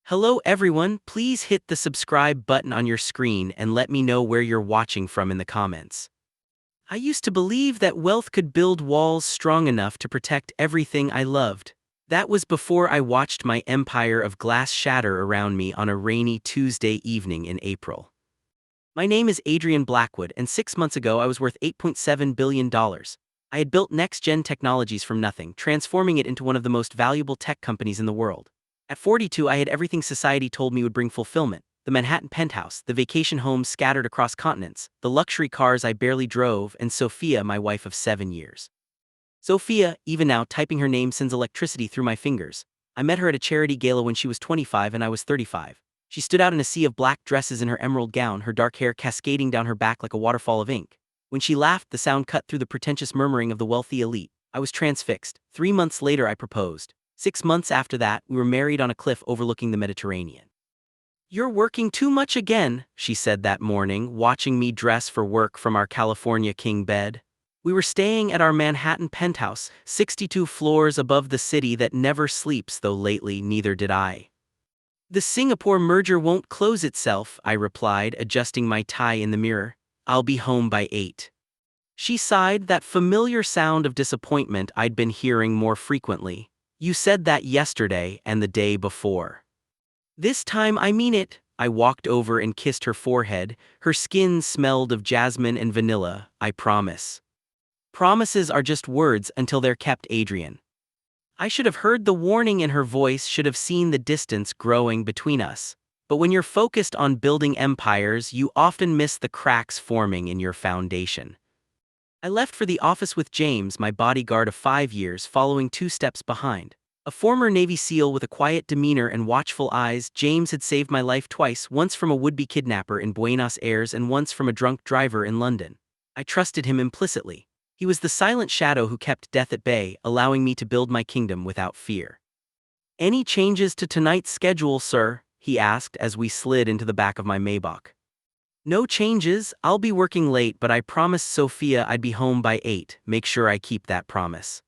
Hello everyone, please hit the subscribe button on your screen and let me know where you're watching from in the comments. I used to believe that wealth could build walls strong enough to protect everything I loved. That was before I watched my empire of glass shatter around me on a rainy Tuesday evening in April. My name is Adrian Blackwood, and 6 months ago I was worth $8.7 billion. I had built next-gen technologies from nothing, transforming it into one of the most valuable tech companies in the world. At 42, I had everything society told me would bring fulfillment: the Manhattan penthouse, the vacation homes scattered across continents, the luxury cars I barely drove, and Sophia, my wife of 7 years. Sophia, even now, typing her name sends electricity through my fingers. I met her at a charity gala when she was 25 and I was 35. She stood out in a sea of black dresses in her emerald gown, her dark hair cascading down her back like a waterfall of ink. When she laughed, the sound cut through the pretentious murmuring of the wealthy elite. I was transfixed. 3 months later, I proposed. 6 months after that, we were married on a cliff overlooking the Mediterranean. "You're working too much again," she said that morning, watching me dress for work from our California king bed. We were staying at our Manhattan penthouse, 62 floors above the city that never sleeps, though lately neither did I. "The Singapore merger won't close itself," I replied, adjusting my tie in the mirror. "I'll be home by 8. She sighed, that familiar sound of disappointment I'd been hearing more frequently. "You said that yesterday and the day before." "This time I mean it." I walked over and kissed her forehead. Her skin smelled of jasmine and vanilla. "I promise." "Promises are just words until they're kept, Adrian." I should have heard the warning in her voice, should have seen the distance growing between us. But when you're focused on building empires, you often miss the cracks forming in your foundation. I left for the office with James, my bodyguard of 5 years, following 2 steps behind. A former Navy SEAL with a quiet demeanor and watchful eyes, James had saved my life twice, once from a would-be kidnapper in Buenos Aires and once from a drunk driver in London. I trusted him implicitly. He was the silent shadow who kept death at bay, allowing me to build my kingdom without fear. "Any changes to tonight's schedule, sir?" he asked as we slid into the back of my Maybach. "No changes. I'll be working late, but I promised Sophia I'd be home by 8. Make sure I keep that promise."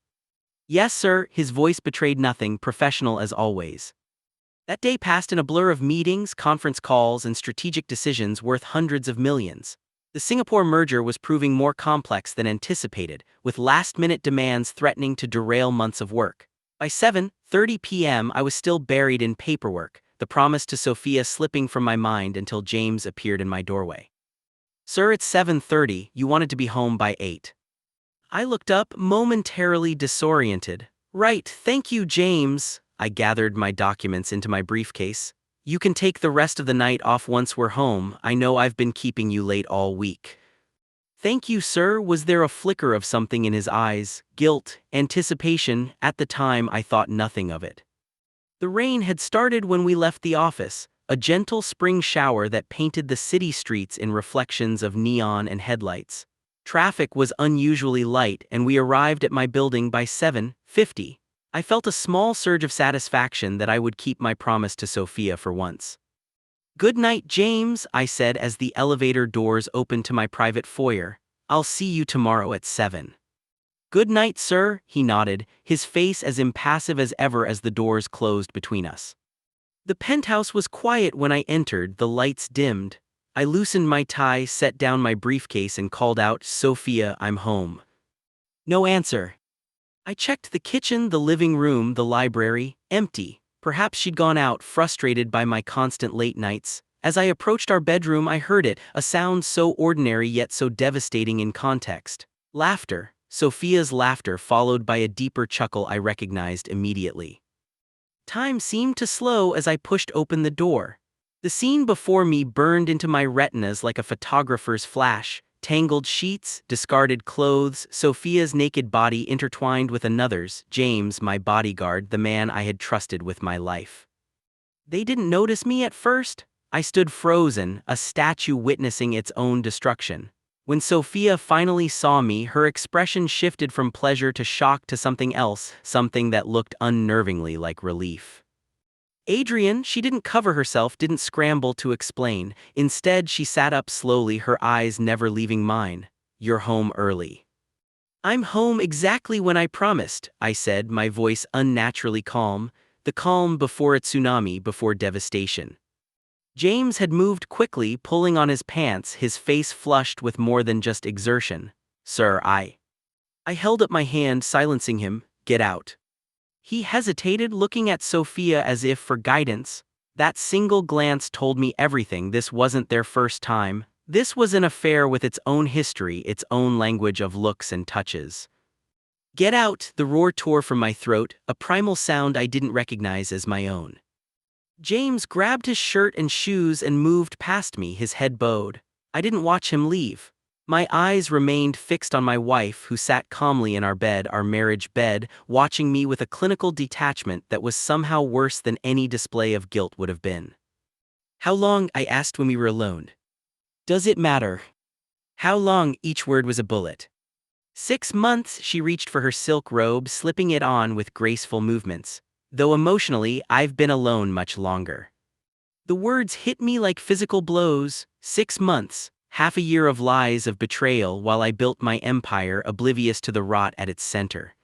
"Yes, sir." His voice betrayed nothing, professional as always. That day passed in a blur of meetings, conference calls, and strategic decisions worth hundreds of millions. The Singapore merger was proving more complex than anticipated, with last-minute demands threatening to derail months of work. By 7:30 p.m., I was still buried in paperwork, the promise to Sophia slipping from my mind until James appeared in my doorway. "Sir, it's 7:30, you wanted to be home by 8. I looked up, momentarily disoriented. "Right, thank you, James." I gathered my documents into my briefcase. "You can take the rest of the night off once we're home. I know I've been keeping you late all week." "Thank you, sir." Was there a flicker of something in his eyes? Guilt? Anticipation? At the time, I thought nothing of it. The rain had started when we left the office, a gentle spring shower that painted the city streets in reflections of neon and headlights. Traffic was unusually light and we arrived at my building by 7:50. I felt a small surge of satisfaction that I would keep my promise to Sophia for once. "Good night, James," I said as the elevator doors opened to my private foyer. "I'll see you tomorrow at 7. "Good night, sir," he nodded, his face as impassive as ever as the doors closed between us. The penthouse was quiet when I entered, the lights dimmed. I loosened my tie, set down my briefcase and called out, "Sophia, I'm home." No answer. I checked the kitchen, the living room, the library, empty. Perhaps she'd gone out, frustrated by my constant late nights. As I approached our bedroom, I heard it, a sound so ordinary yet so devastating in context. Laughter. Sophia's laughter, followed by a deeper chuckle I recognized immediately. Time seemed to slow as I pushed open the door. The scene before me burned into my retinas like a photographer's flash. Tangled sheets, discarded clothes, Sophia's naked body intertwined with another's, James, my bodyguard, the man I had trusted with my life. They didn't notice me at first. I stood frozen, a statue witnessing its own destruction. When Sophia finally saw me, her expression shifted from pleasure to shock to something else, something that looked unnervingly like relief. "Adrian," she didn't cover herself, didn't scramble to explain. Instead, she sat up slowly, her eyes never leaving mine. "You're home early." "I'm home exactly when I promised," I said, my voice unnaturally calm. the calm before a tsunami before devastation. James had moved quickly, pulling on his pants, his face flushed with more than just exertion. "Sir, I held up my hand, silencing him. "Get out." He hesitated, looking at Sophia as if for guidance. That single glance told me everything. This wasn't their first time. This was an affair with its own history, its own language of looks and touches. "Get out!" The roar tore from my throat, a primal sound I didn't recognize as my own. James grabbed his shirt and shoes and moved past me, his head bowed. I didn't watch him leave. My eyes remained fixed on my wife, who sat calmly in our bed, our marriage bed, watching me with a clinical detachment that was somehow worse than any display of guilt would have been. "How long?" I asked when we were alone. "Does it matter?" "How long?" Each word was a bullet. 6 months. She reached for her silk robe, slipping it on with graceful movements. "Though emotionally, I've been alone much longer." The words hit me like physical blows. 6 months, half a year of lies, of betrayal, while I built my empire, oblivious to the rot at its center.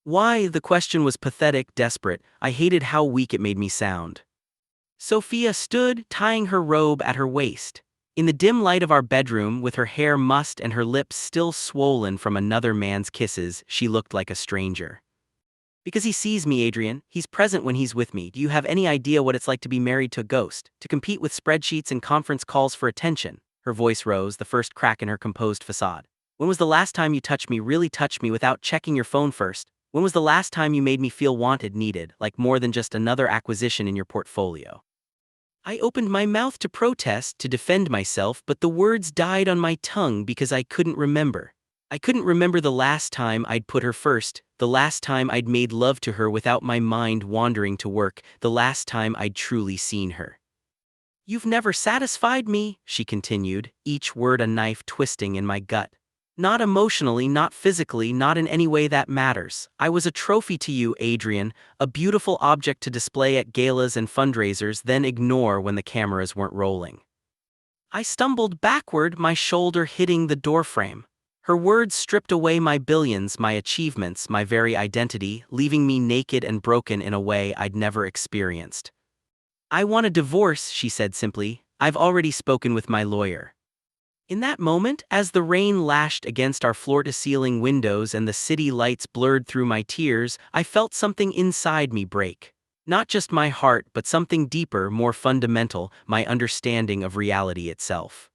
Why? The question was pathetic, desperate. I hated how weak it made me sound. Sophia stood, tying her robe at her waist. In the dim light of our bedroom, with her hair mussed and her lips still swollen from another man's kisses, she looked like a stranger. "Because he sees me, Adrian. He's present when he's with me. Do you have any idea what it's like to be married to a ghost, to compete with spreadsheets and conference calls for attention?" Her voice rose, the first crack in her composed facade. "When was the last time you touched me, really touched me, without checking your phone first? When was the last time you made me feel wanted, needed, like more than just another acquisition in your portfolio?" I opened my mouth to protest, to defend myself, but the words died on my tongue because I couldn't remember. I couldn't remember the last time I'd put her first, the last time I'd made love to her without my mind wandering to work, the last time I'd truly seen her. "You've never satisfied me," she continued, each word a knife twisting in my gut. "Not emotionally, not physically, not in any way that matters. I was a trophy to you, Adrian, a beautiful object to display at galas and fundraisers, then ignore when the cameras weren't rolling." I stumbled backward, my shoulder hitting the doorframe. Her words stripped away my billions, my achievements, my very identity, leaving me naked and broken in a way I'd never experienced. "I want a divorce," she said simply. "I've already spoken with my lawyer." In that moment, as the rain lashed against our floor-to-ceiling windows and the city lights blurred through my tears, I felt something inside me break. Not just my heart, but something deeper, more fundamental, my understanding of reality itself.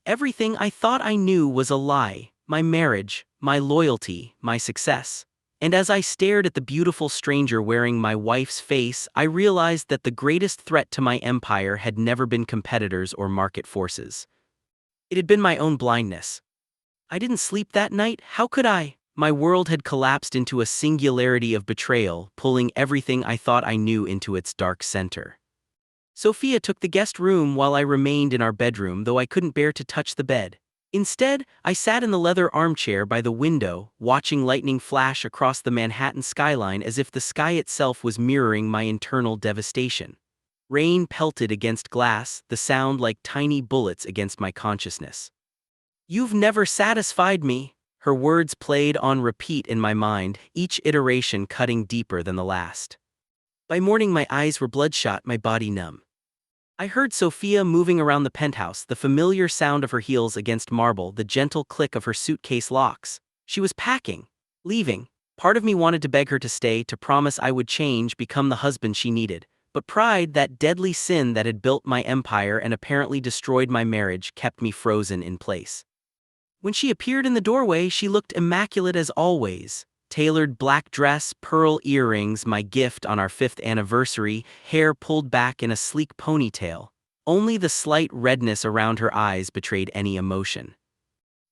Everything I thought I knew was a lie: my marriage, my loyalty, my success. And as I stared at the beautiful stranger wearing my wife's face, I realized that the greatest threat to my empire had never been competitors or market forces. It had been my own blindness. I didn't sleep that night. How could I? My world had collapsed into a singularity of betrayal, pulling everything I thought I knew into its dark center. Sophia took the guest room while I remained in our bedroom, though I couldn't bear to touch the bed. Instead, I sat in the leather armchair by the window, watching lightning flash across the Manhattan skyline as if the sky itself was mirroring my internal devastation. Rain pelted against glass, the sound like tiny bullets against my consciousness. "You've never satisfied me." Her words played on repeat in my mind, each iteration cutting deeper than the last. By morning my eyes were bloodshot, my body numb. I heard Sophia moving around the penthouse, the familiar sound of her heels against marble, the gentle click of her suitcase locks. She was packing, leaving. Part of me wanted to beg her to stay, to promise I would change, become the husband she needed. But pride, that deadly sin that had built my empire and apparently destroyed my marriage, kept me frozen in place. When she appeared in the doorway, she looked immaculate as always. Tailored black dress, pearl earrings, my gift on our 5th anniversary, hair pulled back in a sleek ponytail. Only the slight redness around her eyes betrayed any emotion.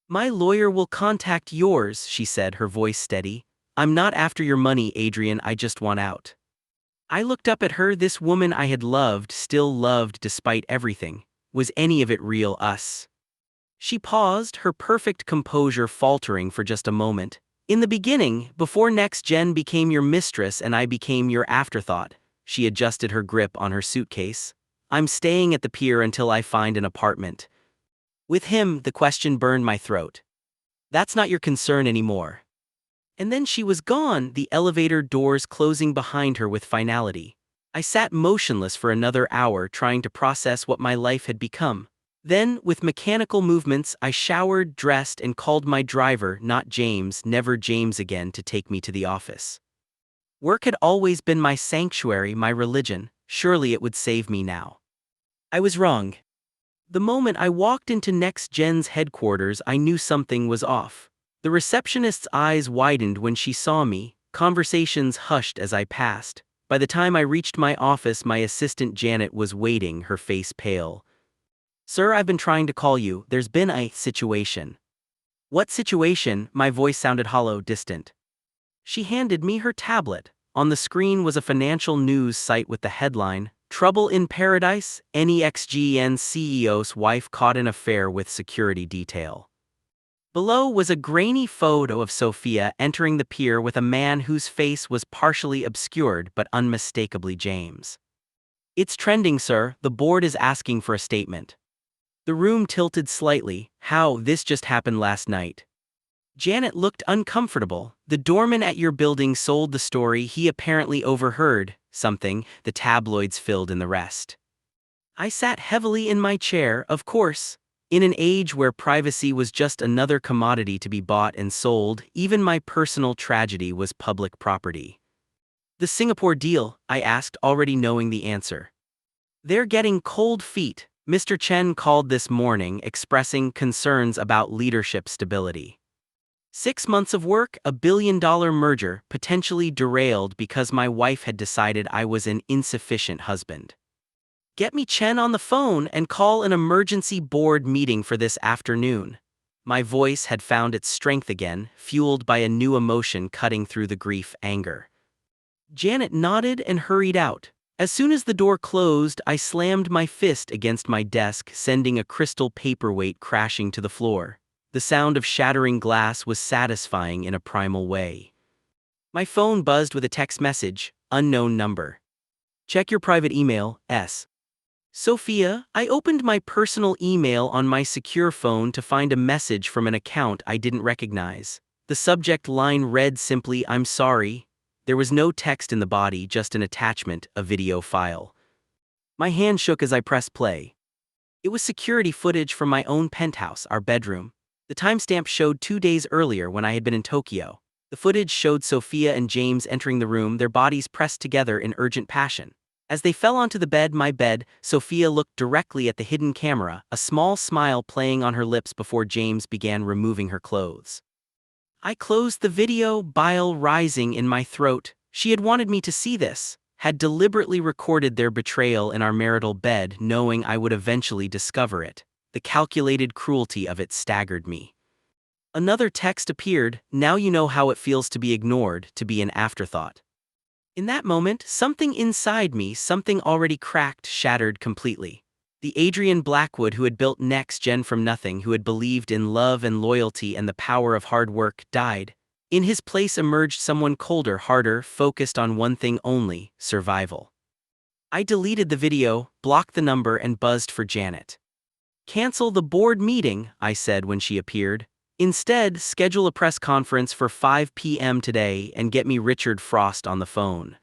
"My lawyer will contact yours," she said, her voice steady. "I'm not after your money, Adrian, I just want out." I looked up at her, this woman I had loved, still loved despite everything. Was any of it real us? She paused, her perfect composure faltering for just a moment. "In the beginning, before Next Gen became your mistress and I became your afterthought." She adjusted her grip on her suitcase. "I'm staying at the pier until I find an apartment." With him, the question burned my throat. "That's not your concern anymore." And then she was gone, the elevator doors closing behind her with finality. I sat motionless for another hour trying to process what my life had become. Then, with mechanical movements, I showered, dressed, and called my driver, not James, never James again, to take me to the office. Work had always been my sanctuary, my religion. Surely it would save me now. I was wrong. The moment I walked into Next Gen's headquarters, I knew something was off. The receptionist's eyes widened when she saw me, conversations hushed as I passed. By the time I reached my office, my assistant Janet was waiting, her face pale. "Sir, I've been trying to call you. There's been a situation." "What situation?" My voice sounded hollow, distant. She handed me her tablet. On the screen was a financial news site with the headline, "Trouble in Paradise, NEXGN CEO's wife caught in affair with security detail." Below was a grainy photo of Sophia entering the pier with a man whose face was partially obscured but unmistakably James. "It's trending, sir. The board is asking for a statement." The room tilted slightly. "How? This just happened last night." Janet looked uncomfortable. "The doorman at your building sold the story. He apparently overheard something. The tabloids filled in the rest." I sat heavily in my chair. Of course. In an age where privacy was just another commodity to be bought and sold, even my personal tragedy was public property. "The Singapore deal?" I asked, already knowing the answer. "They're getting cold feet," Mr. Chen called this morning, expressing concerns about leadership stability. 6 months of work, a billion-dollar merger, potentially derailed because my wife had decided I was an insufficient husband. "Get me Chen on the phone and call an emergency board meeting for this afternoon." My voice had found its strength again, fueled by a new emotion cutting through the grief, anger. Janet nodded and hurried out. As soon as the door closed, I slammed my fist against my desk, sending a crystal paperweight crashing to the floor. The sound of shattering glass was satisfying in a primal way. My phone buzzed with a text message, "Unknown number. Check your private email, S." Sophia. I opened my personal email on my secure phone to find a message from an account I didn't recognize. The subject line read simply, "I'm sorry." There was no text in the body, just an attachment, a video file. My hand shook as I pressed play. It was security footage from my own penthouse, our bedroom. The timestamp showed 2 days earlier when I had been in Tokyo. The footage showed Sophia and James entering the room, their bodies pressed together in urgent passion. As they fell onto the bed, my bed, Sophia looked directly at the hidden camera, a small smile playing on her lips before James began removing her clothes. I closed the video, bile rising in my throat. She had wanted me to see this, had deliberately recorded their betrayal in our marital bed, knowing I would eventually discover it. The calculated cruelty of it staggered me. Another text appeared, "Now you know how it feels to be ignored, to be an afterthought." In that moment, something inside me, something already cracked, shattered completely. The Adrian Blackwood who had built Next Gen from nothing, who had believed in love and loyalty and the power of hard work, died. In his place emerged someone colder, harder, focused on one thing only, survival. I deleted the video, blocked the number, and buzzed for Janet. "Cancel the board meeting," I said when she appeared. "Instead, schedule a press conference for 5 p.m. today and get me Richard Frost on the phone."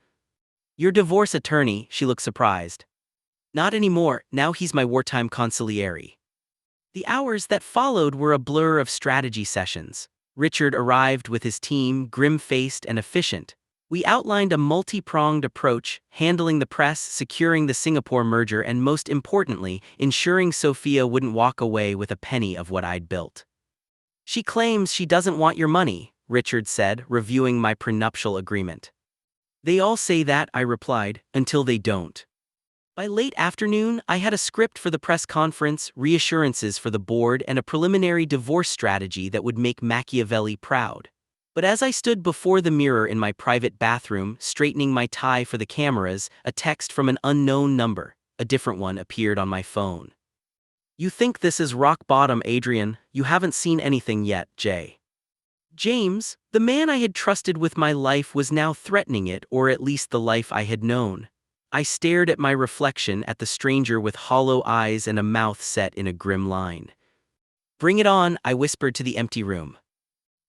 "Your divorce attorney," she looked surprised. "Not anymore, now he's my wartime consigliere." The hours that followed were a blur of strategy sessions. Richard arrived with his team, grim-faced and efficient. We outlined a multi-pronged approach, handling the press, securing the Singapore merger, and most importantly, ensuring Sophia wouldn't walk away with a penny of what I'd built. "She claims she doesn't want your money," Richard said, reviewing my prenuptial agreement. "They all say that," I replied, "until they don't." By late afternoon, I had a script for the press conference, reassurances for the board, and a preliminary divorce strategy that would make Machiavelli proud. But as I stood before the mirror in my private bathroom, straightening my tie for the cameras, a text from an unknown number, a different one, appeared on my phone. "You think this is rock bottom, Adrian? You haven't seen anything yet, Jay." James, the man I had trusted with my life, was now threatening it, or at least the life I had known. I stared at my reflection, at the stranger with hollow eyes and a mouth set in a grim line. "Bring it on," I whispered to the empty room.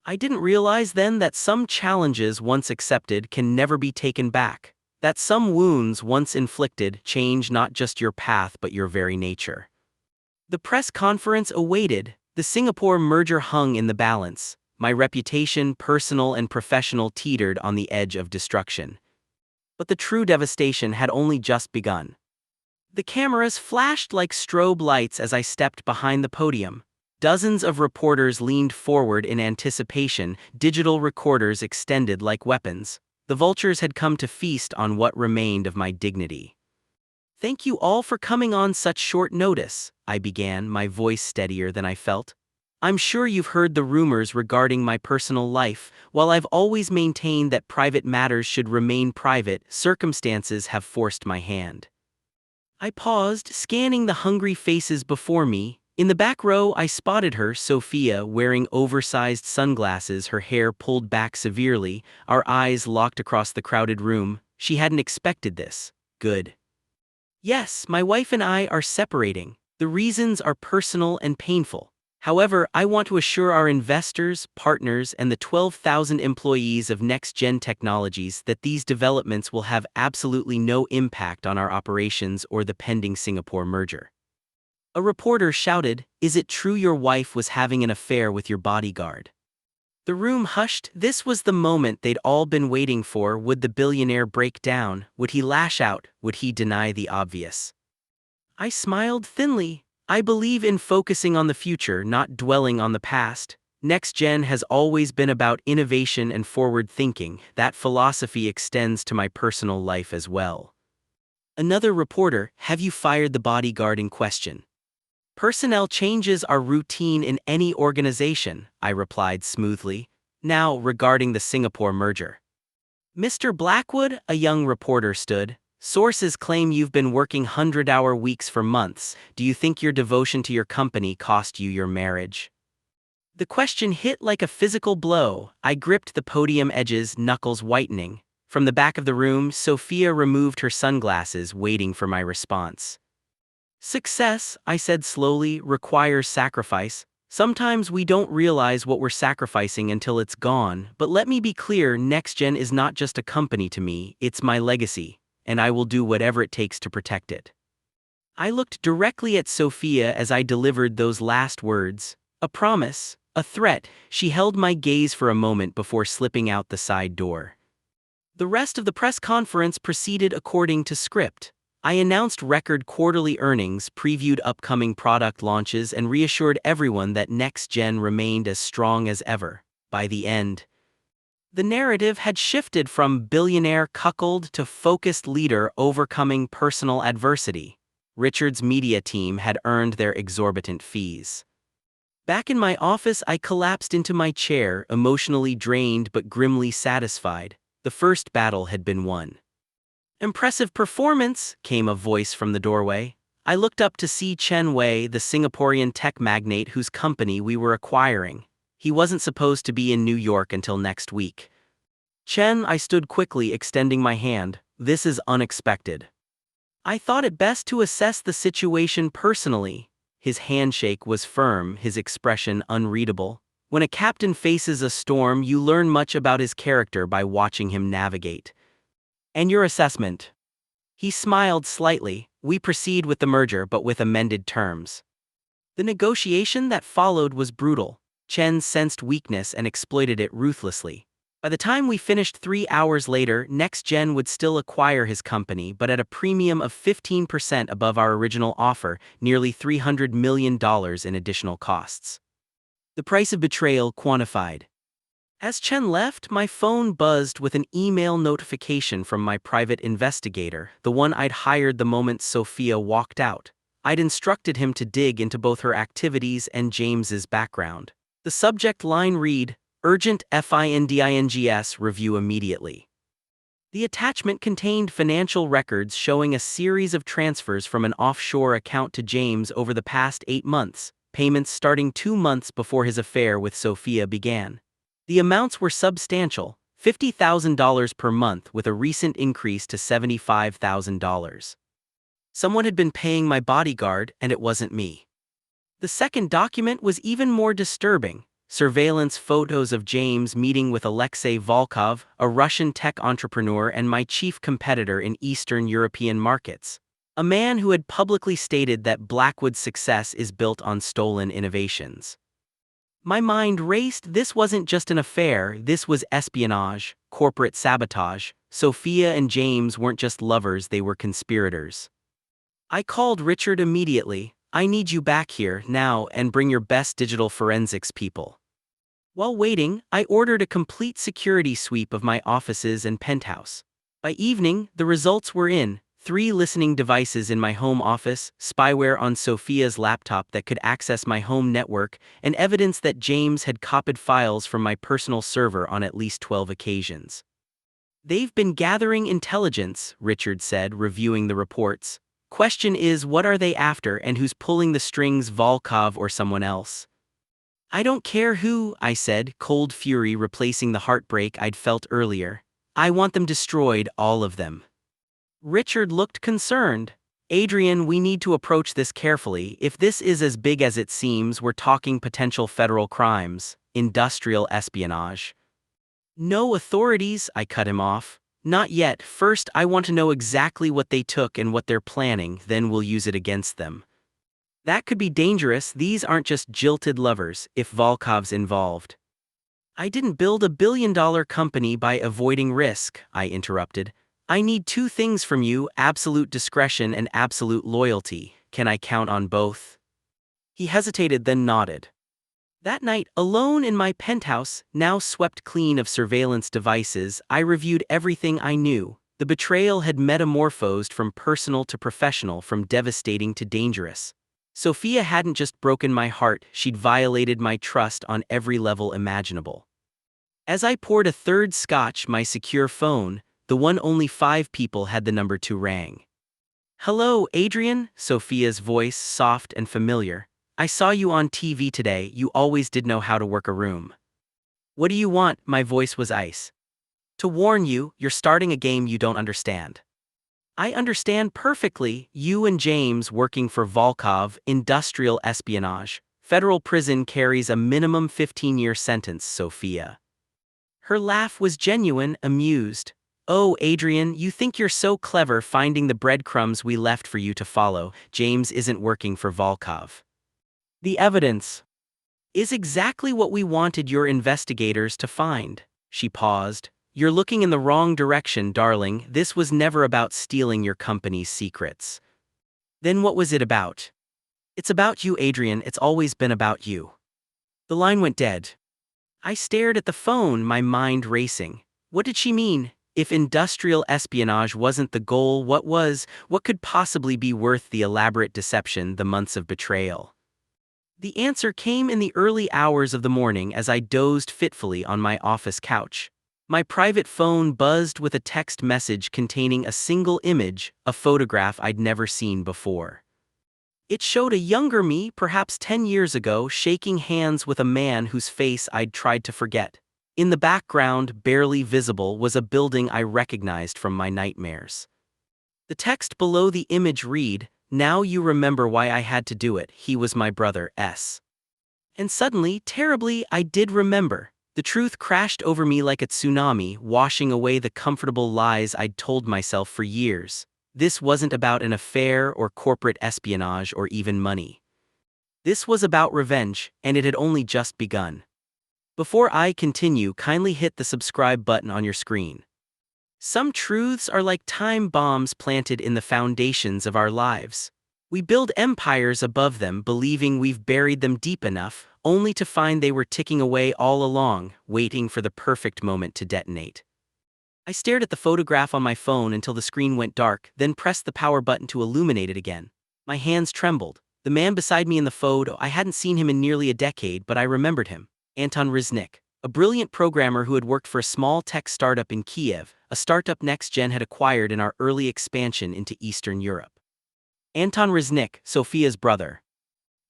I didn't realize then that some challenges once accepted can never be taken back. That some wounds once inflicted change not just your path but your very nature. The press conference awaited. The Singapore merger hung in the balance. My reputation, personal and professional, teetered on the edge of destruction. But the true devastation had only just begun. The cameras flashed like strobe lights as I stepped behind the podium. Dozens of reporters leaned forward in anticipation, digital recorders extended like weapons. The vultures had come to feast on what remained of my dignity. "Thank you all for coming on such short notice," I began, my voice steadier than I felt. "I'm sure you've heard the rumors regarding my personal life. While I've always maintained that private matters should remain private, circumstances have forced my hand." I paused, scanning the hungry faces before me. In the back row, I spotted her, Sophia, wearing oversized sunglasses, her hair pulled back severely, our eyes locked across the crowded room. She hadn't expected this. Good. "Yes, my wife and I are separating. The reasons are personal and painful. However, I want to assure our investors, partners, and the 12,000 employees of Next Gen Technologies that these developments will have absolutely no impact on our operations or the pending Singapore merger." A reporter shouted, "Is it true your wife was having an affair with your bodyguard?" The room hushed. This was the moment they'd all been waiting for. Would the billionaire break down? Would he lash out? Would he deny the obvious? I smiled thinly. I believe in focusing on the future, not dwelling on the past. NextGen has always been about innovation and forward thinking. That philosophy extends to my personal life as well. Another reporter, "Have you fired the bodyguard in question?" "Personnel changes are routine in any organization," I replied smoothly. "Now, regarding the Singapore merger." "Mr. Blackwood," a young reporter stood, "sources claim you've been working 100-hour weeks for months. Do you think your devotion to your company cost you your marriage?" The question hit like a physical blow. I gripped the podium edges, knuckles whitening. From the back of the room, Sophia removed her sunglasses, waiting for my response. "Success," I said slowly, "requires sacrifice. Sometimes we don't realize what we're sacrificing until it's gone. But let me be clear, NextGen is not just a company to me, it's my legacy, and I will do whatever it takes to protect it." I looked directly at Sophia as I delivered those last words. A promise, a threat. She held my gaze for a moment before slipping out the side door. The rest of the press conference proceeded according to script. I announced record quarterly earnings, previewed upcoming product launches, and reassured everyone that NextGen remained as strong as ever. By the end, the narrative had shifted from billionaire cuckold to focused leader overcoming personal adversity. Richard's media team had earned their exorbitant fees. Back in my office, I collapsed into my chair, emotionally drained but grimly satisfied. The first battle had been won. "Impressive performance," came a voice from the doorway. I looked up to see Chen Wei, the Singaporean tech magnate whose company we were acquiring. He wasn't supposed to be in New York until next week. "Chen," I stood quickly, extending my hand, "this is unexpected." I thought it best to assess the situation personally. His handshake was firm, his expression unreadable. When a captain faces a storm, you learn much about his character by watching him navigate. "And your assessment?" He smiled slightly. "We proceed with the merger, but with amended terms." The negotiation that followed was brutal. Chen sensed weakness and exploited it ruthlessly. By the time we finished 3 hours later, NextGen would still acquire his company, but at a premium of 15% above our original offer, nearly $300 million in additional costs. The price of betrayal quantified. As Chen left, my phone buzzed with an email notification from my private investigator, the one I'd hired the moment Sophia walked out. I'd instructed him to dig into both her activities and James's background. The subject line read, "Urgent FINDINGS review immediately." The attachment contained financial records showing a series of transfers from an offshore account to James over the past 8 months, payments starting 2 months before his affair with Sophia began. The amounts were substantial, $50,000 per month, with a recent increase to $75,000. Someone had been paying my bodyguard, and it wasn't me. The second document was even more disturbing. surveillance photos of James meeting with Alexei Volkov, a Russian tech entrepreneur and my chief competitor in Eastern European markets. A man who had publicly stated that Blackwood's success is built on stolen innovations. My mind raced. This wasn't just an affair, this was espionage, corporate sabotage. Sophia and James weren't just lovers, they were conspirators. I called Richard immediately. I need you back here, now, and bring your best digital forensics people. While waiting, I ordered a complete security sweep of my offices and penthouse. By evening, the results were in: 3 listening devices in my home office, spyware on Sophia's laptop that could access my home network, and evidence that James had copied files from my personal server on at least 12 occasions. They've been gathering intelligence, Richard said, reviewing the reports. Question is, what are they after and who's pulling the strings, Volkov or someone else? I don't care who, I said, cold fury replacing the heartbreak I'd felt earlier. I want them destroyed, all of them. Richard looked concerned. Adrian, we need to approach this carefully. If this is as big as it seems, we're talking potential federal crimes, industrial espionage. No authorities, I cut him off. Not yet. First, I want to know exactly what they took and what they're planning, then we'll use it against them. That could be dangerous. These aren't just jilted lovers, if Volkov's involved. I didn't build a billion-dollar company by avoiding risk, I interrupted. I need 2 things from you: absolute discretion and absolute loyalty. Can I count on both? He hesitated, then nodded. That night, alone in my penthouse, now swept clean of surveillance devices, I reviewed everything I knew. The betrayal had metamorphosed from personal to professional, from devastating to dangerous. Sophia hadn't just broken my heart, she'd violated my trust on every level imaginable. As I poured a third scotch, my secure phone, the one only 5 people had the number to, rang. Hello, Adrian, Sophia's voice, soft and familiar. I saw you on TV today. You always did know how to work a room. What do you want? My voice was ice. To warn you, you're starting a game you don't understand. I understand perfectly. You and James working for Volkov, industrial espionage. Federal prison carries a minimum 15-year sentence, Sophia. Her laugh was genuine, amused. Oh, Adrian, you think you're so clever finding the breadcrumbs we left for you to follow. James isn't working for Volkov. The evidence is exactly what we wanted your investigators to find. She paused. You're looking in the wrong direction, darling. This was never about stealing your company's secrets. Then what was it about? It's about you, Adrian. It's always been about you. The line went dead. I stared at the phone, my mind racing. What did she mean? If industrial espionage wasn't the goal, what was? What could possibly be worth the elaborate deception, the months of betrayal? The answer came in the early hours of the morning as I dozed fitfully on my office couch. My private phone buzzed with a text message containing a single image, a photograph I'd never seen before. It showed a younger me, perhaps 10 years ago, shaking hands with a man whose face I'd tried to forget. In the background, barely visible, was a building I recognized from my nightmares. The text below the image read, "Now you remember why I had to do it. He was my brother, S." And suddenly, terribly, I did remember. The truth crashed over me like a tsunami, washing away the comfortable lies I'd told myself for years. This wasn't about an affair or corporate espionage or even money. This was about revenge, and it had only just begun. Before I continue, kindly hit the subscribe button on your screen. Some truths are like time bombs planted in the foundations of our lives. We build empires above them, believing we've buried them deep enough, only to find they were ticking away all along, waiting for the perfect moment to detonate. I stared at the photograph on my phone until the screen went dark, then pressed the power button to illuminate it again. My hands trembled. The man beside me in the photo, I hadn't seen him in nearly a decade, but I remembered him. Anton Riznik, a brilliant programmer who had worked for a small tech startup in Kiev, a startup NextGen had acquired in our early expansion into Eastern Europe. Anton Riznik, Sophia's brother.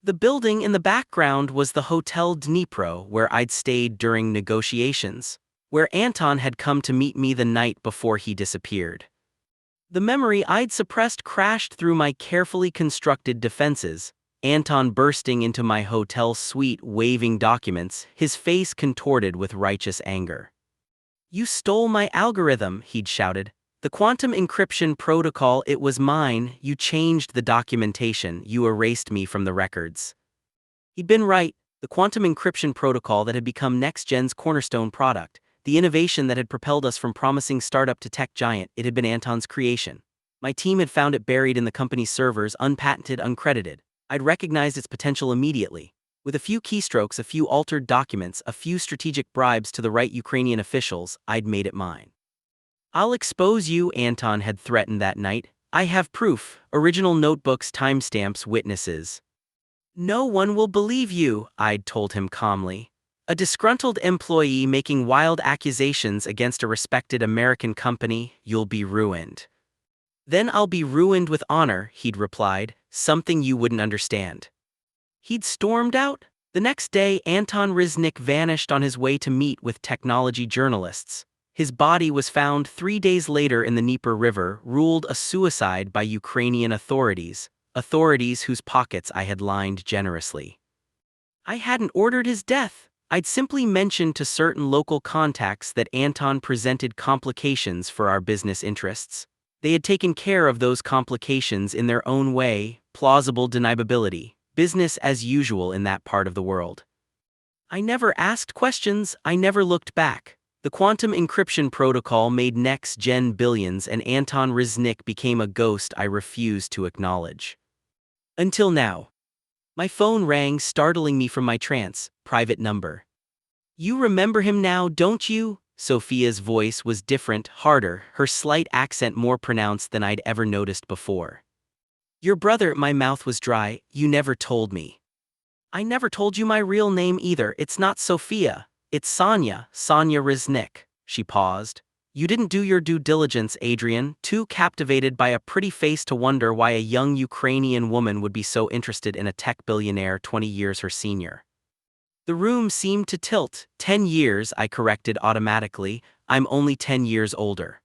The building in the background was the Hotel Dnipro, where I'd stayed during negotiations, where Anton had come to meet me the night before he disappeared. The memory I'd suppressed crashed through my carefully constructed defenses. Anton bursting into my hotel suite waving documents, his face contorted with righteous anger. "You stole my algorithm," he'd shouted. "The quantum encryption protocol, it was mine. You changed the documentation, you erased me from the records." He'd been right. The quantum encryption protocol that had become NextGen's cornerstone product, the innovation that had propelled us from promising startup to tech giant, it had been Anton's creation. My team had found it buried in the company's servers, unpatented, uncredited. I'd recognized its potential immediately. With a few keystrokes, a few altered documents, a few strategic bribes to the right Ukrainian officials, I'd made it mine. "I'll expose you," Anton had threatened that night. "I have proof, original notebooks, timestamps, witnesses." "No one will believe you," I'd told him calmly. "A disgruntled employee making wild accusations against a respected American company, you'll be ruined." "Then I'll be ruined with honor," he'd replied, "something you wouldn't understand." He'd stormed out. The next day, Anton Riznik vanished on his way to meet with technology journalists. His body was found 3 days later in the Dnieper River, ruled a suicide by Ukrainian authorities whose pockets I had lined generously. I hadn't ordered his death. I'd simply mentioned to certain local contacts that Anton presented complications for our business interests. They had taken care of those complications in their own way, plausible deniability, business as usual in that part of the world. I never asked questions, I never looked back. The quantum encryption protocol made next-gen billions, and Anton Riznik became a ghost I refused to acknowledge. Until now. My phone rang, startling me from my trance. Private number. "You remember him now, don't you?" Sophia's voice was different, harder, her slight accent more pronounced than I'd ever noticed before. "Your brother." My mouth was dry. "You never told me." "I never told you my real name either. It's not Sophia. It's Sonia Riznik." She paused. "You didn't do your due diligence, Adrian, too captivated by a pretty face to wonder why a young Ukrainian woman would be so interested in a tech billionaire 20 years her senior." The room seemed to tilt. 10 years, I corrected automatically. I'm only 10 years older.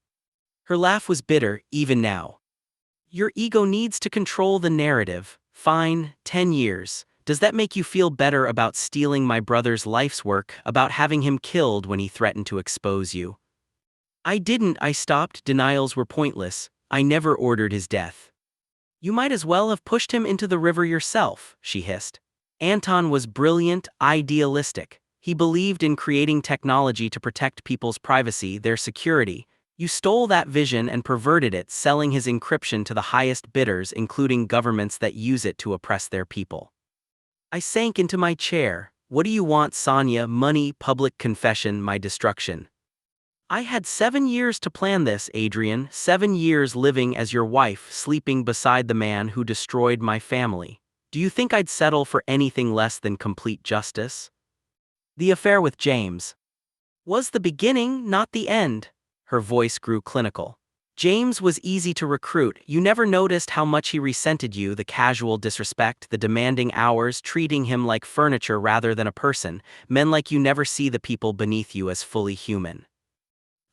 Her laugh was bitter, even now. "Your ego needs to control the narrative. Fine, 10 years. Does that make you feel better about stealing my brother's life's work, about having him killed when he threatened to expose you?" "I didn't," I stopped. Denials were pointless. "I never ordered his death." "You might as well have pushed him into the river yourself," she hissed. Anton was brilliant, idealistic. He believed in creating technology to protect people's privacy, their security. You stole that vision and perverted it, selling his encryption to the highest bidders, including governments that use it to oppress their people. I sank into my chair. "What do you want, Sonia? Money, public confession, my destruction?" "I had 7 years to plan this, Adrian. 7 years living as your wife, sleeping beside the man who destroyed my family. Do you think I'd settle for anything less than complete justice?" "The affair with James was the beginning, not the end." Her voice grew clinical. "James was easy to recruit. You never noticed how much he resented you, the casual disrespect, the demanding hours, treating him like furniture rather than a person. Men like you never see the people beneath you as fully human."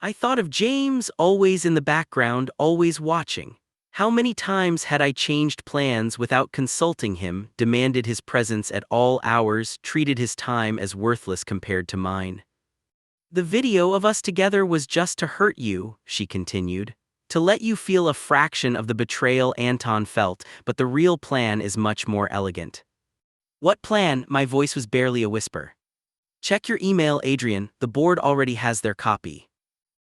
I thought of James, always in the background, always watching. How many times had I changed plans without consulting him, demanded his presence at all hours, treated his time as worthless compared to mine? "The video of us together was just to hurt you," she continued. "To let you feel a fraction of the betrayal Anton felt, but the real plan is much more elegant." "What plan?" My voice was barely a whisper. "Check your email, Adrian, the board already has their copy."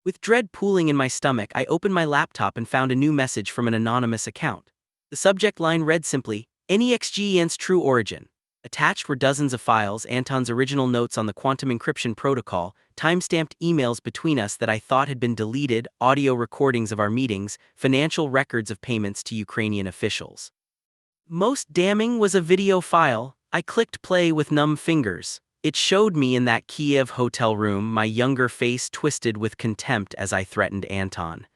With dread pooling in my stomach, I opened my laptop and found a new message from an anonymous account. The subject line read simply, "NEXGEN's true origin." Attached were dozens of files, Anton's original notes on the quantum encryption protocol, time-stamped emails between us that I thought had been deleted, audio recordings of our meetings, financial records of payments to Ukrainian officials. Most damning was a video file. I clicked play with numb fingers. It showed me in that Kiev hotel room, my younger face twisted with contempt as I threatened Anton.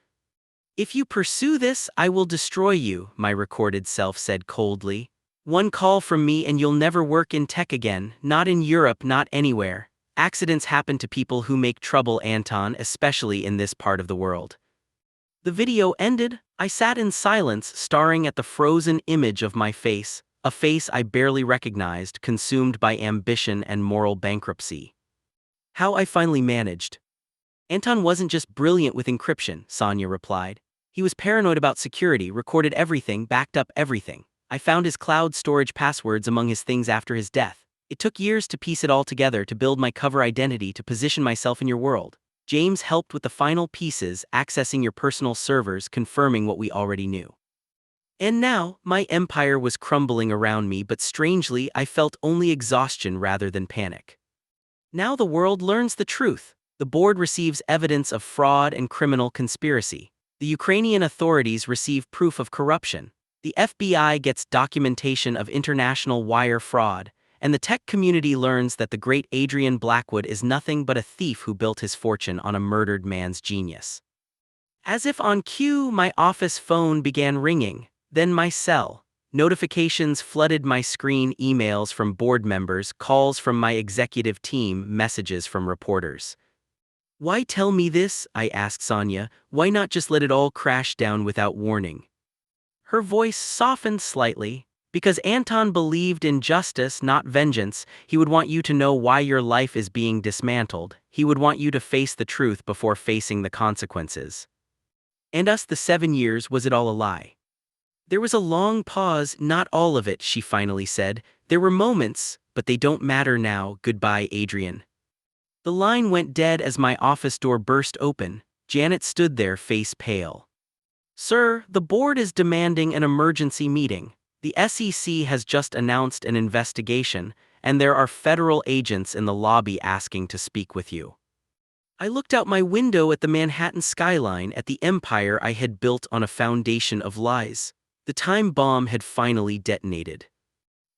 "If you pursue this, I will destroy you," my recorded self said coldly. "One call from me and you'll never work in tech again, not in Europe, not anywhere. Accidents happen to people who make trouble, Anton, especially in this part of the world." The video ended. I sat in silence, staring at the frozen image of my face. a face I barely recognized, consumed by ambition and moral bankruptcy. How I finally managed. Anton wasn't just brilliant with encryption, Sonia replied. He was paranoid about security, recorded everything, backed up everything. I found his cloud storage passwords among his things after his death. It took years to piece it all together, to build my cover identity, to position myself in your world. James helped with the final pieces, accessing your personal servers, confirming what we already knew. And now, my empire was crumbling around me, but strangely, I felt only exhaustion rather than panic. Now the world learns the truth. The board receives evidence of fraud and criminal conspiracy. The Ukrainian authorities receive proof of corruption. The FBI gets documentation of international wire fraud, and the tech community learns that the great Adrian Blackwood is nothing but a thief who built his fortune on a murdered man's genius. As if on cue, my office phone began ringing, then my cell. Notifications flooded my screen, emails from board members, calls from my executive team, messages from reporters. Why tell me this? I asked Sonia. Why not just let it all crash down without warning? Her voice softened slightly. Because Anton believed in justice, not vengeance. He would want you to know why your life is being dismantled. He would want you to face the truth before facing the consequences. And us, the 7 years, was it all a lie? There was a long pause. Not all of it, she finally said. There were moments, but they don't matter now. Goodbye, Adrian. The line went dead as my office door burst open. Janet stood there, face pale. Sir, the board is demanding an emergency meeting. The SEC has just announced an investigation, and there are federal agents in the lobby asking to speak with you. I looked out my window at the Manhattan skyline, at the empire I had built on a foundation of lies. The time bomb had finally detonated.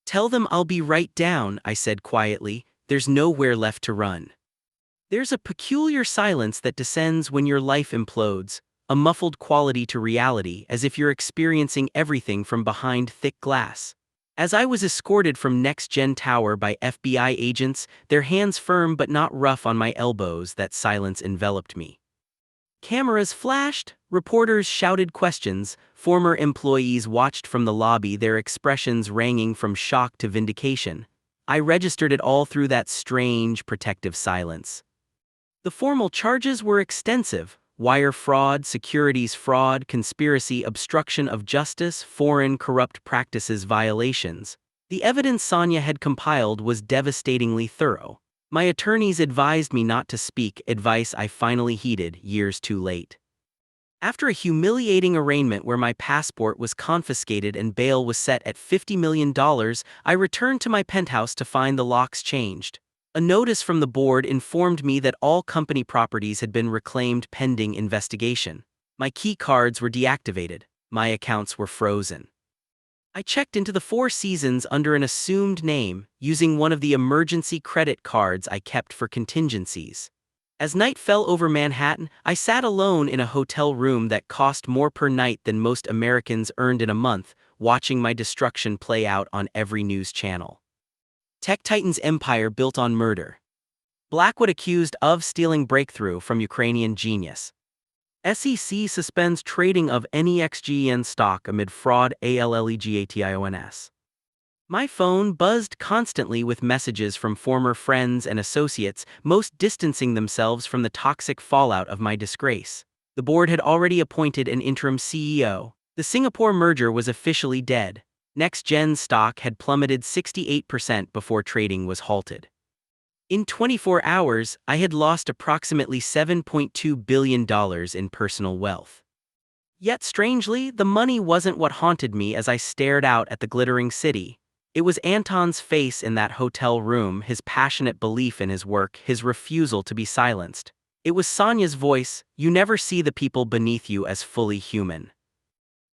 Tell them I'll be right down, I said quietly. There's nowhere left to run. There's a peculiar silence that descends when your life implodes, a muffled quality to reality, as if you're experiencing everything from behind thick glass. As I was escorted from Next Gen Tower by FBI agents, their hands firm but not rough on my elbows, that silence enveloped me. Cameras flashed, reporters shouted questions, former employees watched from the lobby, their expressions ranging from shock to vindication. I registered it all through that strange, protective silence. The formal charges were extensive: wire fraud, securities fraud, conspiracy, obstruction of justice, foreign corrupt practices violations. The evidence Sonia had compiled was devastatingly thorough. My attorneys advised me not to speak, advice I finally heeded years too late. After a humiliating arraignment where my passport was confiscated and bail was set at $50 million, I returned to my penthouse to find the locks changed. A notice from the board informed me that all company properties had been reclaimed pending investigation. My key cards were deactivated. My accounts were frozen. I checked into the Four Seasons under an assumed name, using one of the emergency credit cards I kept for contingencies. As night fell over Manhattan, I sat alone in a hotel room that cost more per night than most Americans earned in a month, watching my destruction play out on every news channel. Tech Titan's empire built on murder. Blackwood accused of stealing breakthrough from Ukrainian genius. SEC suspends trading of NEXGEN stock amid fraud. ALLEGATIONS. My phone buzzed constantly with messages from former friends and associates, most distancing themselves from the toxic fallout of my disgrace. The board had already appointed an interim CEO. The Singapore merger was officially dead. NextGen stock had plummeted 68% before trading was halted. In 24 hours, I had lost approximately $7.2 billion in personal wealth. Yet strangely, the money wasn't what haunted me as I stared out at the glittering city. It was Anton's face in that hotel room, his passionate belief in his work, his refusal to be silenced. It was Sonia's voice, "You never see the people beneath you as fully human."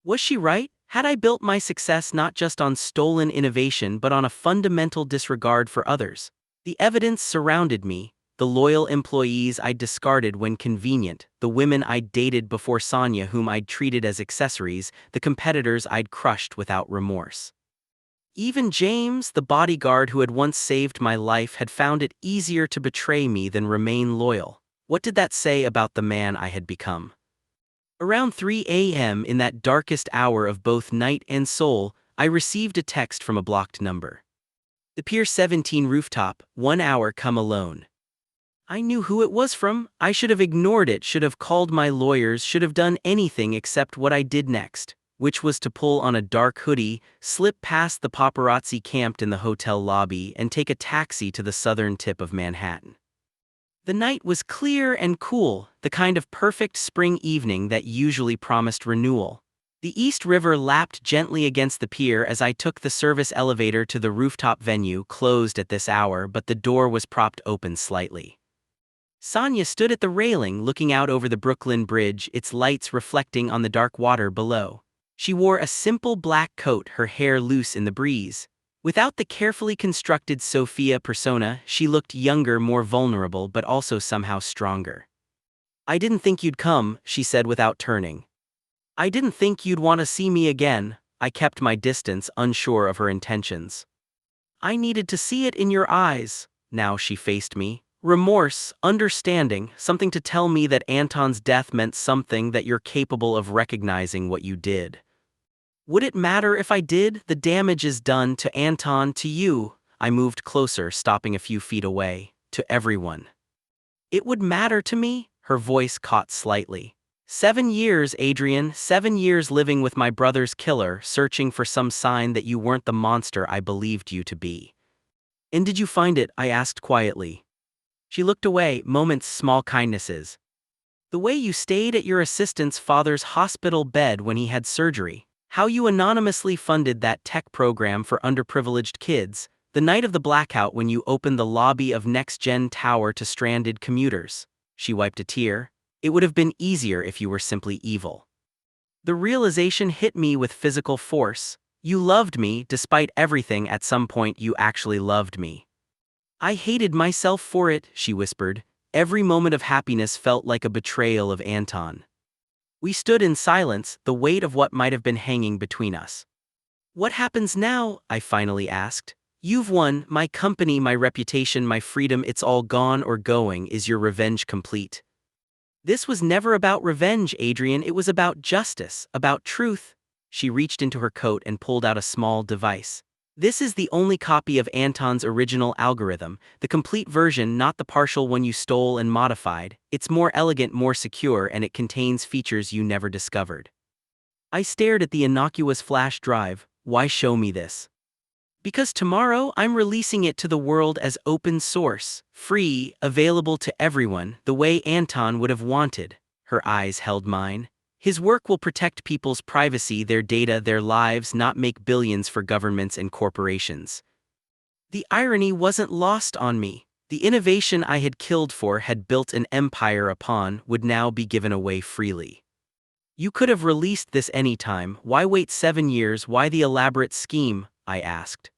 Was she right? Had I built my success not just on stolen innovation but on a fundamental disregard for others? The evidence surrounded me: the loyal employees I'd discarded when convenient, the women I'd dated before Sonia whom I'd treated as accessories, the competitors I'd crushed without remorse. Even James, the bodyguard who had once saved my life, had found it easier to betray me than remain loyal. What did that say about the man I had become? Around 3 a.m. in that darkest hour of both night and soul, I received a text from a blocked number. The Pier 17 rooftop, 1 hour come alone. I knew who it was from. I should have ignored it, should have called my lawyers, should have done anything except what I did next, which was to pull on a dark hoodie, slip past the paparazzi camped in the hotel lobby, and take a taxi to the southern tip of Manhattan. The night was clear and cool, the kind of perfect spring evening that usually promised renewal. The East River lapped gently against the pier as I took the service elevator to the rooftop venue, closed at this hour, but the door was propped open slightly. Sonia stood at the railing looking out over the Brooklyn Bridge, its lights reflecting on the dark water below. She wore a simple black coat, her hair loose in the breeze. Without the carefully constructed Sophia persona, she looked younger, more vulnerable, but also somehow stronger. "I didn't think you'd come," she said without turning. "I didn't think you'd want to see me again." I kept my distance, unsure of her intentions. "I needed to see it in your eyes." Now she faced me. "Remorse, understanding, something to tell me that Anton's death meant something, that you're capable of recognizing what you did." "Would it matter if I did? The damage is done to Anton, to you." I moved closer, stopping a few feet away. "To everyone." "It would matter to me?" Her voice caught slightly. 7 years, Adrian, 7 years living with my brother's killer, searching for some sign that you weren't the monster I believed you to be." "And did you find it?" I asked quietly. She looked away, moments, small kindnesses. "The way you stayed at your assistant's father's hospital bed when he had surgery. How you anonymously funded that tech program for underprivileged kids. The night of the blackout when you opened the lobby of Next Gen Tower to stranded commuters." She wiped a tear. "It would have been easier if you were simply evil." The realization hit me with physical force. "You loved me, despite everything. At some point you actually loved me." "I hated myself for it," she whispered. "Every moment of happiness felt like a betrayal of Anton." We stood in silence, the weight of what might have been hanging between us. "What happens now?" I finally asked. "You've won, my company, my reputation, my freedom. It's all gone or going. Is your revenge complete?" "This was never about revenge, Adrian. It was about justice, about truth." She reached into her coat and pulled out a small device. "This is the only copy of Anton's original algorithm, the complete version, not the partial one you stole and modified. It's more elegant, more secure, and it contains features you never discovered." I stared at the innocuous flash drive. "Why show me this?" "Because tomorrow I'm releasing it to the world as open source, free, available to everyone, the way Anton would have wanted." Her eyes held mine. "His work will protect people's privacy, their data, their lives, not make billions for governments and corporations." The irony wasn't lost on me. The innovation I had killed for, had built an empire upon, would now be given away freely. "You could have released this anytime. Why wait 7 years? Why the elaborate scheme?" I asked.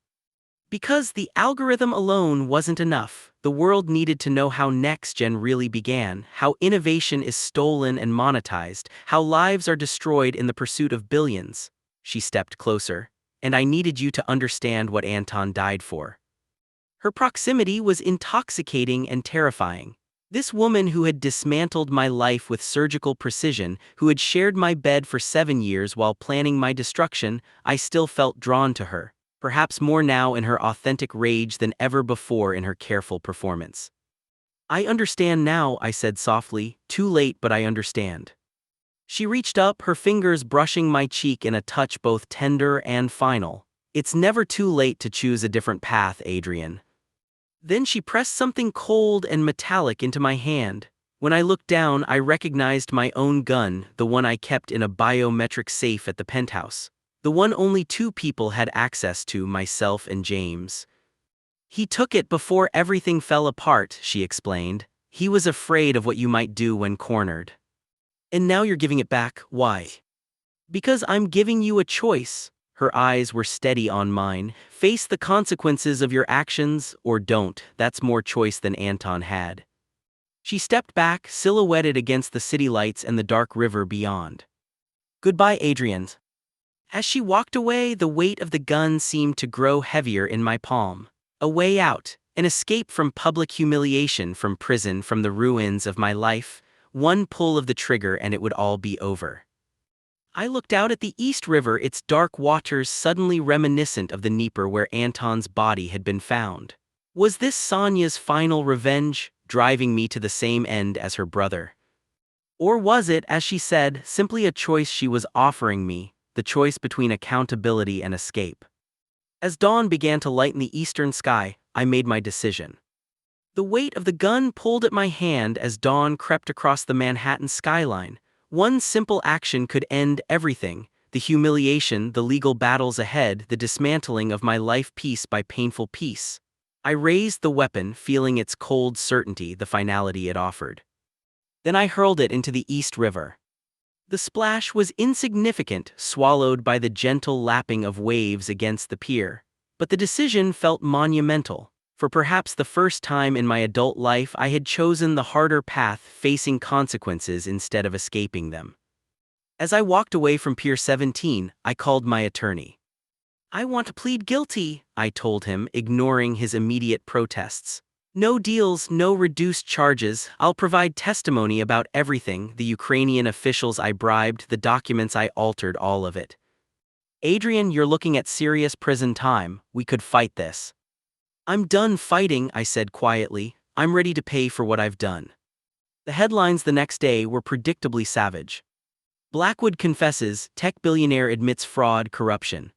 "Because the algorithm alone wasn't enough. The world needed to know how Next Gen really began, how innovation is stolen and monetized, how lives are destroyed in the pursuit of billions." She stepped closer. "And I needed you to understand what Anton died for." Her proximity was intoxicating and terrifying. This woman who had dismantled my life with surgical precision, who had shared my bed for 7 years while planning my destruction, I still felt drawn to her. Perhaps more now in her authentic rage than ever before in her careful performance. "I understand now," I said softly. "Too late, but I understand." She reached up, her fingers brushing my cheek in a touch both tender and final. "It's never too late to choose a different path, Adrian." Then she pressed something cold and metallic into my hand. When I looked down, I recognized my own gun, the one I kept in a biometric safe at the penthouse. The one only 2 people had access to, myself and James. "He took it before everything fell apart," she explained. "He was afraid of what you might do when cornered." "And now you're giving it back. Why?" "Because I'm giving you a choice." Her eyes were steady on mine. "Face the consequences of your actions, or don't. That's more choice than Anton had." She stepped back, silhouetted against the city lights and the dark river beyond. "Goodbye, Adrian." As she walked away, the weight of the gun seemed to grow heavier in my palm. A way out, an escape from public humiliation, from prison, from the ruins of my life. One pull of the trigger and it would all be over. I looked out at the East River, its dark waters suddenly reminiscent of the Dnieper where Anton's body had been found. Was this Sonya's final revenge, driving me to the same end as her brother? Or was it, as she said, simply a choice she was offering me, the choice between accountability and escape? As dawn began to lighten the eastern sky, I made my decision. The weight of the gun pulled at my hand as dawn crept across the Manhattan skyline. One simple action could end everything: the humiliation, the legal battles ahead, the dismantling of my life piece by painful piece. I raised the weapon, feeling its cold certainty, the finality it offered. Then I hurled it into the East River. The splash was insignificant, swallowed by the gentle lapping of waves against the pier. But the decision felt monumental. For perhaps the first time in my adult life, I had chosen the harder path, facing consequences instead of escaping them. As I walked away from Pier 17, I called my attorney. "I want to plead guilty," I told him, ignoring his immediate protests. "No deals, no reduced charges. I'll provide testimony about everything, the Ukrainian officials I bribed, the documents I altered, all of it." "Adrian, you're looking at serious prison time. We could fight this." "I'm done fighting," I said quietly. "I'm ready to pay for what I've done." The headlines the next day were predictably savage. Blackwood confesses, tech billionaire admits fraud, corruption.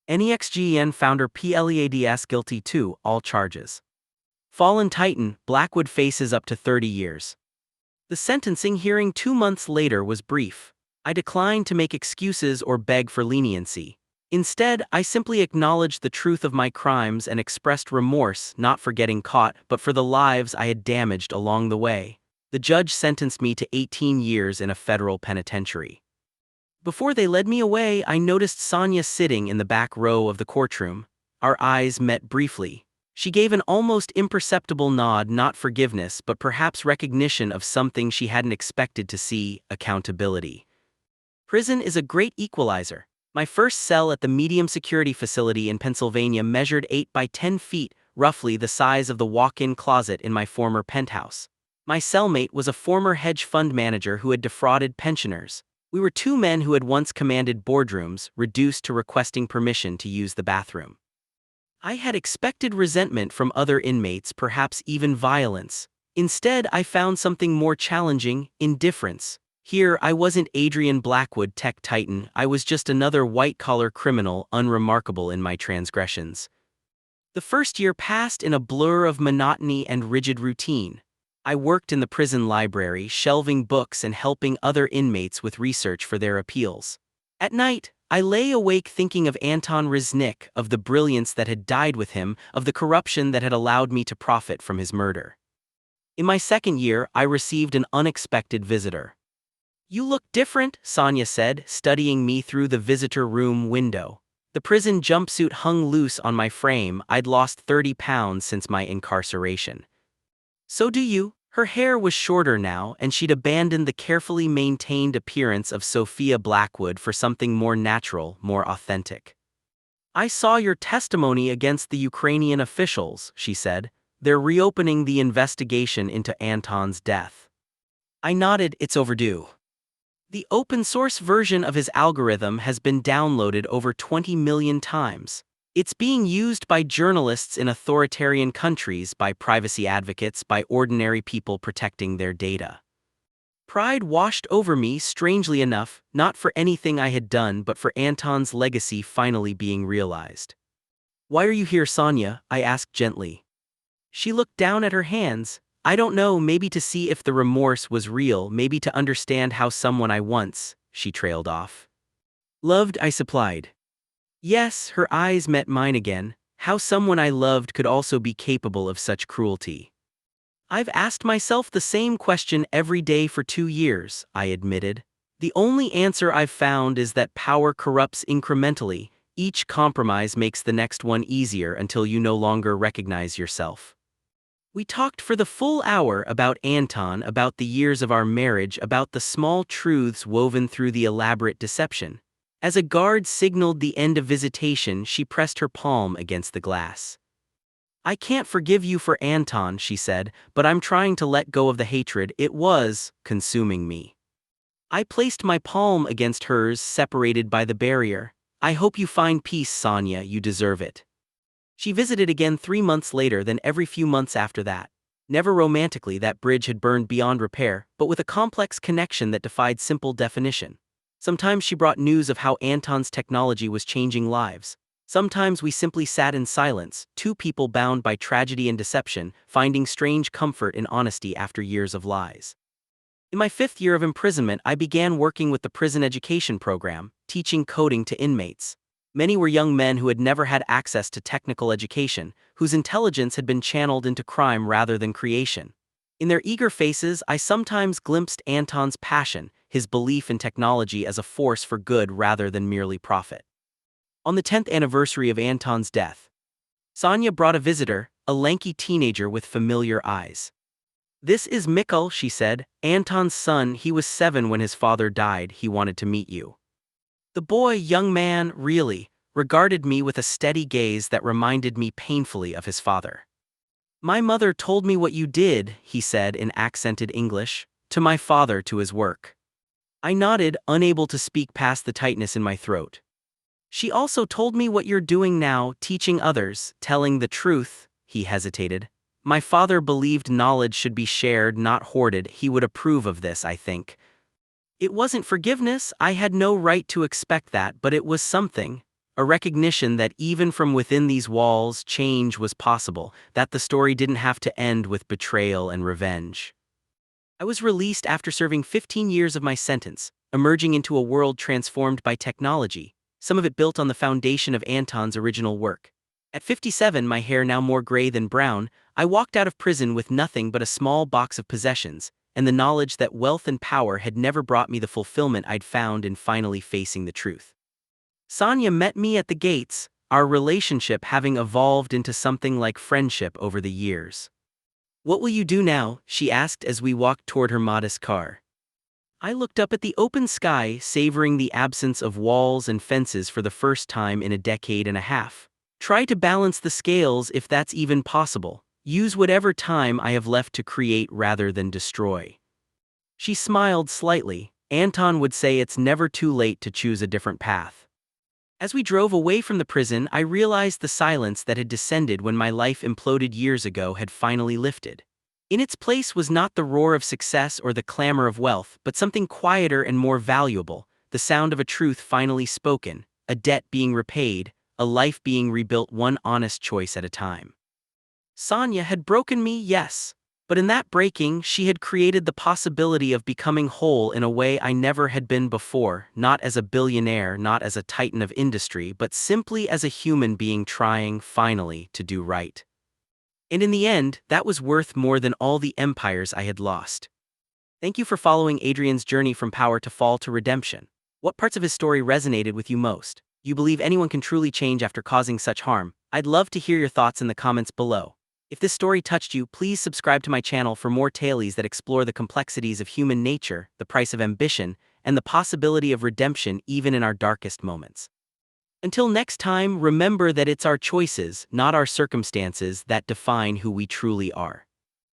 NEXGEN founder PLEADS guilty to all charges. Fallen Titan, Blackwood faces up to 30 years. The sentencing hearing 2 months later was brief. I declined to make excuses or beg for leniency. Instead, I simply acknowledged the truth of my crimes and expressed remorse, not for getting caught, but for the lives I had damaged along the way. The judge sentenced me to 18 years in a federal penitentiary. Before they led me away, I noticed Sonya sitting in the back row of the courtroom. Our eyes met briefly. She gave an almost imperceptible nod, not forgiveness, but perhaps recognition of something she hadn't expected to see: accountability. Prison is a great equalizer. My first cell at the medium security facility in Pennsylvania measured 8 by 10 feet, roughly the size of the walk-in closet in my former penthouse. My cellmate was a former hedge fund manager who had defrauded pensioners. We were two men who had once commanded boardrooms, reduced to requesting permission to use the bathroom. I had expected resentment from other inmates, perhaps even violence. Instead, I found something more challenging: indifference. Here, I wasn't Adrian Blackwood, tech titan. I was just another white-collar criminal, unremarkable in my transgressions. The first year passed in a blur of monotony and rigid routine. I worked in the prison library, shelving books and helping other inmates with research for their appeals. At night, I lay awake thinking of Anton Riznik, of the brilliance that had died with him, of the corruption that had allowed me to profit from his murder. In my second year, I received an unexpected visitor. "You look different," Sonya said, studying me through the visitor room window. The prison jumpsuit hung loose on my frame. I'd lost 30 pounds since my incarceration. "So do you." Her hair was shorter now, and she'd abandoned the carefully maintained appearance of Sophia Blackwood for something more natural, more authentic. "I saw your testimony against the Ukrainian officials," she said. "They're reopening the investigation into Anton's death." I nodded. "It's overdue. The open-source version of his algorithm has been downloaded over 20 million times. It's being used by journalists in authoritarian countries, by privacy advocates, by ordinary people protecting their data." Pride washed over me, strangely enough, not for anything I had done but for Anton's legacy finally being realized. "Why are you here, Sonya?" I asked gently. She looked down at her hands. "I don't know, maybe to see if the remorse was real, maybe to understand how someone I once," she trailed off, "loved," I supplied. Yes, her eyes met mine again. How someone I loved could also be capable of such cruelty. "I've asked myself the same question every day for 2 years, I admitted. "The only answer I've found is that power corrupts incrementally. Each compromise makes the next one easier until you no longer recognize yourself." We talked for the full hour about Anton, about the years of our marriage, about the small truths woven through the elaborate deception. As a guard signaled the end of visitation, she pressed her palm against the glass. "I can't forgive you for Anton," she said, "but I'm trying to let go of the hatred. It was consuming me." I placed my palm against hers, separated by the barrier. I hope you find peace, Sonia, you deserve it. She visited again 3 months later, then every few months after that. Never romantically, that bridge had burned beyond repair, but with a complex connection that defied simple definition. Sometimes she brought news of how Anton's technology was changing lives. Sometimes we simply sat in silence, two people bound by tragedy and deception, finding strange comfort in honesty after years of lies. In my 5th year of imprisonment, I began working with the prison education program, teaching coding to inmates. Many were young men who had never had access to technical education, whose intelligence had been channeled into crime rather than creation. In their eager faces, I sometimes glimpsed Anton's passion, his belief in technology as a force for good rather than merely profit. On the 10th anniversary of Anton's death, Sonia brought a visitor, a lanky teenager with familiar eyes. "This is Mikkel," she said, "Anton's son. He was 7 when his father died. He wanted to meet you." The boy, young man, really, regarded me with a steady gaze that reminded me painfully of his father. "My mother told me what you did," he said in accented English, "to my father, to his work." I nodded, unable to speak past the tightness in my throat. "She also told me what you're doing now, teaching others, telling the truth." He hesitated. "My father believed knowledge should be shared, not hoarded. He would approve of this, I think." It wasn't forgiveness, I had no right to expect that, but it was something. A recognition that even from within these walls, change was possible, that the story didn't have to end with betrayal and revenge. I was released after serving 15 years of my sentence, emerging into a world transformed by technology, some of it built on the foundation of Anton's original work. At 57, my hair now more gray than brown, I walked out of prison with nothing but a small box of possessions, and the knowledge that wealth and power had never brought me the fulfillment I'd found in finally facing the truth. Sonia met me at the gates, our relationship having evolved into something like friendship over the years. "What will you do now?" she asked as we walked toward her modest car. I looked up at the open sky, savoring the absence of walls and fences for the first time in a decade and a half. Try to balance the scales if that's even possible. Use whatever time I have left to create rather than destroy. She smiled slightly. Anton would say it's never too late to choose a different path. As we drove away from the prison, I realized the silence that had descended when my life imploded years ago had finally lifted. In its place was not the roar of success or the clamor of wealth, but something quieter and more valuable, the sound of a truth finally spoken, a debt being repaid, a life being rebuilt one honest choice at a time. Sonia had broken me, yes, but in that breaking, she had created the possibility of becoming whole in a way I never had been before, not as a billionaire, not as a titan of industry, but simply as a human being trying, finally, to do right. And in the end, that was worth more than all the empires I had lost. Thank you for following Adrian's journey from power to fall to redemption. What parts of his story resonated with you most? You believe anyone can truly change after causing such harm? I'd love to hear your thoughts in the comments below. If this story touched you, please subscribe to my channel for more tales that explore the complexities of human nature, the price of ambition, and the possibility of redemption even in our darkest moments. Until next time, remember that it's our choices, not our circumstances, that define who we truly are.